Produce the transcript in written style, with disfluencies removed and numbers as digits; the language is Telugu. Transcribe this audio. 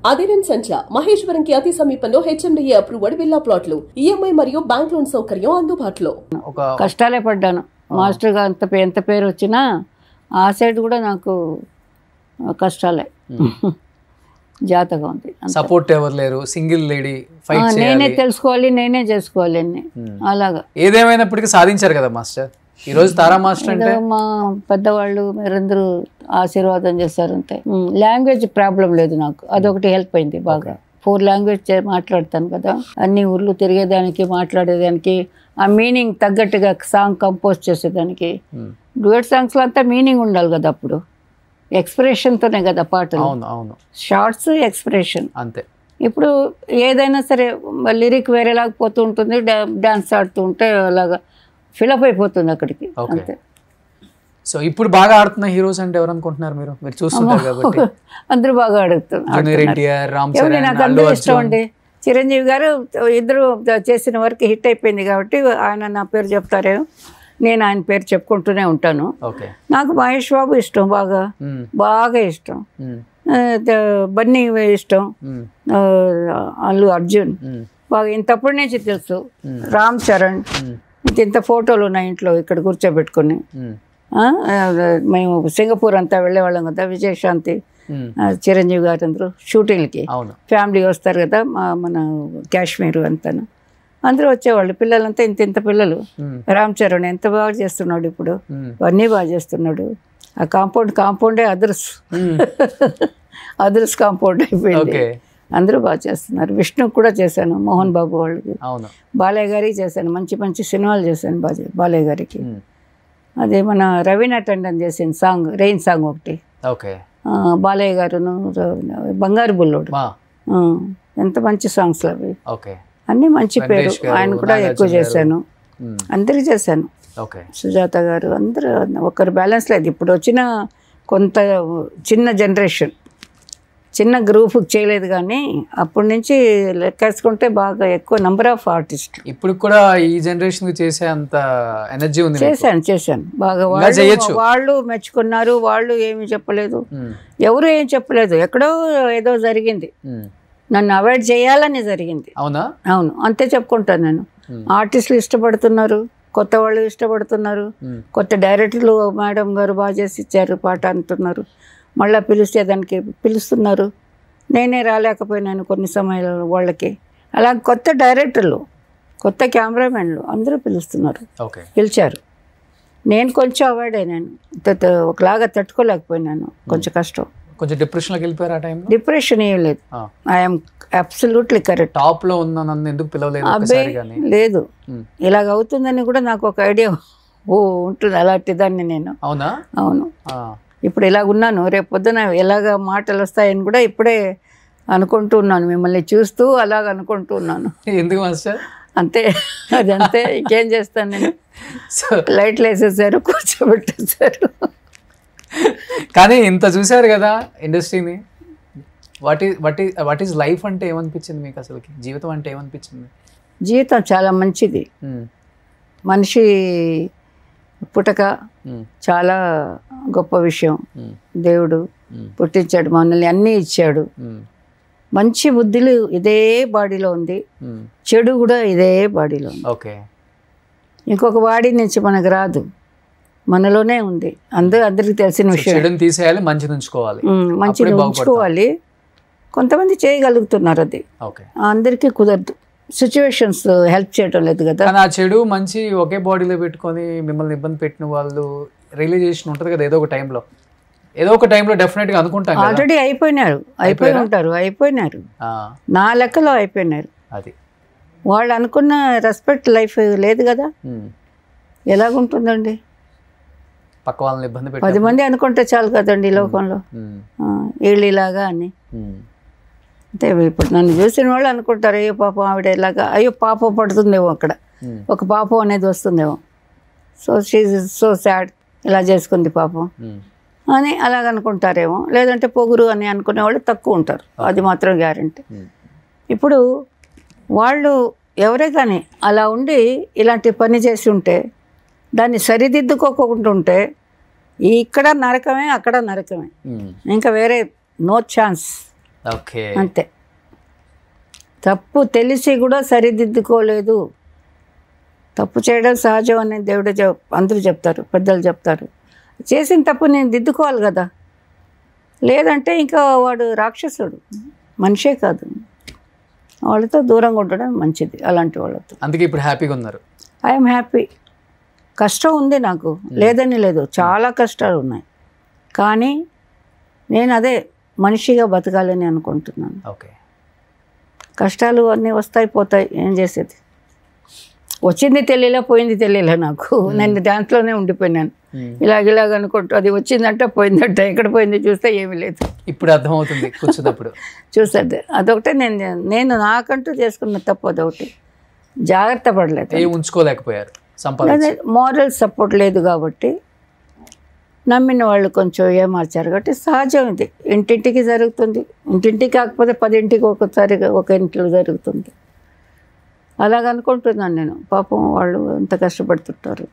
అదిరెన్ సంచ మహేశ్వరంకి అతి సమీపంలో హెచ్ఎండిఏ అప్రూవ్డ్ విల్లా ప్లాట్లు ఈఎంఐ మరియు బ్యాంక్ లోన్ సౌకర్యం అందుబాటులో. కష్టాలే పడ్డాను మాస్టర్ గా ఎంత పేరు వచ్చినా ఆ సైడ్ కూడా నాకు కష్టాలే. జాతగా ఉంది. సపోర్ట్ ఎవరు లేరు, సింగిల్ లేడీ, నేనే తెలుసుకోవాలి, నేనే చేసుకోవాలి అన్ని. అలాగా ఏదేమైనప్పటికీ సాధించారు కదా మాస్టర్. ఈ రోజు తారా మాస్టర్ అంటే మా పెద్దవాళ్ళు మీరందరూ ఆశీర్వాదం చేశారు అంతే. లాంగ్వేజ్ ప్రాబ్లం లేదు నాకు, అదొకటి హెల్ప్ అయింది బాగా. 4 లాంగ్వేజ్ మాట్లాడతాను కదా, అన్ని ఊర్లు తిరిగేదానికి, మాట్లాడేదానికి, ఆ మీనింగ్ తగ్గట్టుగా సాంగ్ కంపోజ్ చేసేదానికి. డ్యూయట్ సాంగ్స్లో అంతా మీనింగ్ ఉండాలి కదా, అప్పుడు ఎక్స్ప్రెషన్తోనే కదా పాటలు. షార్ట్స్ ఎక్స్ప్రెషన్ అంతే. ఇప్పుడు ఏదైనా సరే లిరిక్ వేరేలాగా పోతూ ఉంటుంది, డాన్స్ ఆడుతూ ఉంటే అలాగా ఫిలప్ అయిపోతుంది అక్కడికి అంతే. సో ఇప్పుడు బాగా ఆడుతున్న హీరోస్ అంటే ఎవరు అనుకుంటున్నారు మీరు? మీరు చూస్తుంటారు కాబట్టి అందరూ బాగా ఆడుతున్నారు. నాకు అందరూ ఇష్టం అండి. చిరంజీవి గారు ఇద్దరు చేసిన వరకు హిట్ అయిపోయింది కాబట్టి ఆయన నా పేరు చెప్తారేమో, నేను ఆయన పేరు చెప్పుకుంటూనే ఉంటాను. నాకు మహేష్ బాబు ఇష్టం, బాగా బాగా ఇష్టం. బన్నీ ఇష్టం, అల్లు అర్జున్ బాగా ఇంతప్పటి నుంచి తెలుసు. రామ్ చరణ్, ఇంత ఫోటోలు ఉన్నాయి ఇంట్లో ఇక్కడ కూర్చోబెట్టుకుని. మేము సింగపూర్ అంతా వెళ్ళేవాళ్ళం కదా, విజయశాంతి, చిరంజీవి గారు అందరూ షూటింగ్కి ఫ్యామిలీ వస్తారు కదా, మన కాశ్మీర్ అంతాను అందరూ వచ్చేవాళ్ళు. పిల్లలంతా ఇంత పిల్లలు. రామ్ చరణ్ ఎంత బాగా చేస్తున్నాడు ఇప్పుడు, అన్నీ బాగా చేస్తున్నాడు. ఆ కాంపౌండే అదర్స్ కాంపౌండ్ అయిపోయింది. అందరూ బాగా చేస్తున్నారు. విష్ణు కూడా చేశాను, మోహన్ బాబు వాళ్ళకి. బాలయ్య గారికి చేశాను, మంచి మంచి సినిమాలు చేశాను బాలయ్య గారికి. అదే మన రవీనా టండన్ చేసిన సాంగ్ రెయిన్ సాంగ్ ఒకటి, బాలయ్య గారును బంగారు బుల్లోడు, ఎంత మంచి సాంగ్స్ అవి. అన్నీ మంచి పేరు. ఆయన కూడా ఎక్కువ చేశాను, అందరికి చేశాను. సుజాత గారు అందరూ ఒకరు బ్యాలెన్స్ లేదు. ఇప్పుడు వచ్చిన కొంత చిన్న జనరేషన్, చిన్న గ్రూప్ చేయలేదు కానీ అప్పటి నుంచి లెక్కేసుకుంటే బాగా ఎక్కువ నెంబర్ ఆఫ్ ఆర్టిస్ట్. ఇప్పుడు కూడా ఈ జనరేషన్ చేసే అంత ఎనర్జీ ఉంది. చేశాను బాగా. వాళ్ళు మెచ్చుకున్నారు, వాళ్ళు ఏమి చెప్పలేదు, ఎవరు ఏం చెప్పలేదు. ఎక్కడో ఏదో జరిగింది, నన్ను అవాయిడ్ చేయాలని జరిగింది. అవును అంతే చెప్పుకుంటాను నేను. ఆర్టిస్టులు ఇష్టపడుతున్నారు, కొత్త వాళ్ళు ఇష్టపడుతున్నారు, కొత్త డైరెక్టర్లు మేడం గారు బాగా చేసి ఇచ్చారు పాట అంటున్నారు, మళ్ళీ పిలిస్తే దానికి పిలుస్తున్నారు. నేనే రాలేకపోయినాను కొన్ని సమయాల్లో వాళ్ళకి. అలా కొత్త డైరెక్టర్లు, కొత్త కెమెరామెన్లు అందరూ పిలుస్తున్నారు, పిలిచారు. నేను కొంచెం అవాయిడ్ అయినాను, ఒకలాగా తట్టుకోలేకపోయినాను, కొంచెం కష్టం. కొంచెం డిప్రెషన్లోకి వెళ్ళిపోయారు ఆ టైంలో? డిప్రెషన్ ఏం లేదు, ఐఎమ్ అబ్సల్యూట్లీ కరెక్ట్. టాప్లో ఉన్న నన్ను ఎందుకు పిలవలేదు? అబ్బాయి లేదు, ఇలాగ అవుతుందని కూడా నాకు ఒక ఐడియా ఉంటుంది, అలాంటి దాన్ని నేను. అవును, ఇప్పుడు ఇలాగ ఉన్నాను, రేపు పొద్దున ఎలాగ మాటలు వస్తాయని కూడా ఇప్పుడే అనుకుంటూ ఉన్నాను, మిమ్మల్ని చూస్తూ అలాగ అనుకుంటూ ఉన్నాను. ఎందుకు మాస్టర్? అంతే, అది అంతే, ఇంకేం చేస్తాను నేను. లైట్లు వేసేసారు, కూర్చోబెట్టేసారు. కానీ ఇంత చూసారు కదా ఇండస్ట్రీని. వాట్ ఈస్ లైఫ్ అంటే ఏమనిపించింది మీకు? అసలుకి జీవితం అంటే ఏమనిపించింది? జీవితం చాలా మంచిది. మనిషి పుట్టక చాలా గొప్ప విషయం. దేవుడు పుట్టించాడు, మనల్ని అన్నీ ఇచ్చాడు. మంచి బుద్ధులు ఇదే బాడీలో ఉంది, చెడు కూడా ఇదే బాడీలో ఉంది. ఇంకొక బాడీ నుంచి మనకు రాదు, మనలోనే ఉంది. అందరికి తెలిసిన విషయం. తీసేయాలి, మంచిని ఉంచుకోవాలి, మంచిని ఉంచుకోవాలి. కొంతమంది చేయగలుగుతున్నారు, అది అందరికీ కుదరదు. సిచ్యువేషన్స్ హెల్ప్ చేయటం లేదు కదా. ఆ చెడు మంచి ఒకే బాడీలో పెట్టుకొని మిమ్మల్ని ఇబ్బంది పెట్టిన వాళ్ళు రియలైజేషన్ ఉంటుంది కదా ఏదో ఒక టైంలో డెఫినెట్గా అనుకుంటాం. ఆల్రెడీ అయిపోయినారు, నా లెక్కలో అయిపోయినారు. అది వాళ్ళు అనుకున్న రెస్పెక్ట్ లైఫ్ లేదు కదా. ఎలాగుంటుందండి? పక్క వాళ్ళని ఇబ్బంది పెట్టి 10 మంది అనుకుంటే చాలు కదండి ఈ లోకంలో, వీళ్ళు ఇలాగా అని. అంటే ఇప్పుడు నన్ను చూసిన వాళ్ళు అనుకుంటారు, అయ్యో పాపం ఆవిడ ఇలాగా, అయ్యో పాపం పడుతుందేమో, అక్కడ ఒక పాపం అనేది వస్తుందేమో, సో సాడ్, ఇలా చేసుకుంది పాపం అని అలాగనుకుంటారేమో. లేదంటే పొగురు అని అనుకునే వాళ్ళు తక్కువ ఉంటారు, అది మాత్రం గ్యారెంటీ. ఇప్పుడు వాళ్ళు ఎవరే కానీ అలా ఉండి ఇలాంటి పని చేసి ఉంటే, దాన్ని సరిదిద్దుకోకుంటుంటే ఇక్కడ నరకమే, అక్కడ నరకమే, ఇంకా వేరే నో ఛాన్స్. ఓకే. అంతే. తప్పు తెలిసి కూడా సరిదిద్దుకోలేదు. తప్పు చేయడం సహజం అని అందరూ చెప్తారు, పెద్దలు చెప్తారు. చేసిన తప్పు నేను దిద్దుకోవాలి కదా, లేదంటే ఇంకా వాడు రాక్షసుడు, మనిషే కాదు. వాళ్ళతో దూరంగా ఉండడం మంచిది, అలాంటి వాళ్ళతో. అందుకే ఇప్పుడు హ్యాపీగా ఉన్నారు. I'm happy. కష్టం ఉంది నాకు, లేదని లేదు, చాలా కష్టాలు ఉన్నాయి. కానీ నేను అదే మనిషిగా బతకాలని అనుకుంటున్నాను. ఓకే. కష్టాలు అన్నీ వస్తాయి పోతాయి, ఏం చేసేది. వచ్చింది తెలియలే, పోయింది తెలియలే నాకు. నేను దాంట్లోనే ఉండిపోయినాను. ఇలాగ అనుకుంటూ అది వచ్చిందంట పోయిందంట, ఎక్కడ పోయింది చూస్తే ఏమీ లేదు. ఇప్పుడు అర్థమవుతుంది కూర్చున్నప్పుడు. చూసేది అదొకటే. నేను నాకంటూ చేసుకున్న తప్పు అదొకటి. జాగ్రత్త పడలేదు, ఉంచుకోలేకపోయారు. మోరల్ సపోర్ట్ లేదు కాబట్టి నమ్మిన వాళ్ళు కొంచెం ఏమార్చారు కాబట్టి సహజం. ఇది ఇంటింటికి జరుగుతుంది. ఇంటింటికి కాకపోతే 10 ఇంటికి ఒకసారి ఒక ఇంట్లో జరుగుతుంది. అలాగనుకుంటున్నాను నేను. పాపం వాళ్ళు ఎంత కష్టపడుతుంటారు.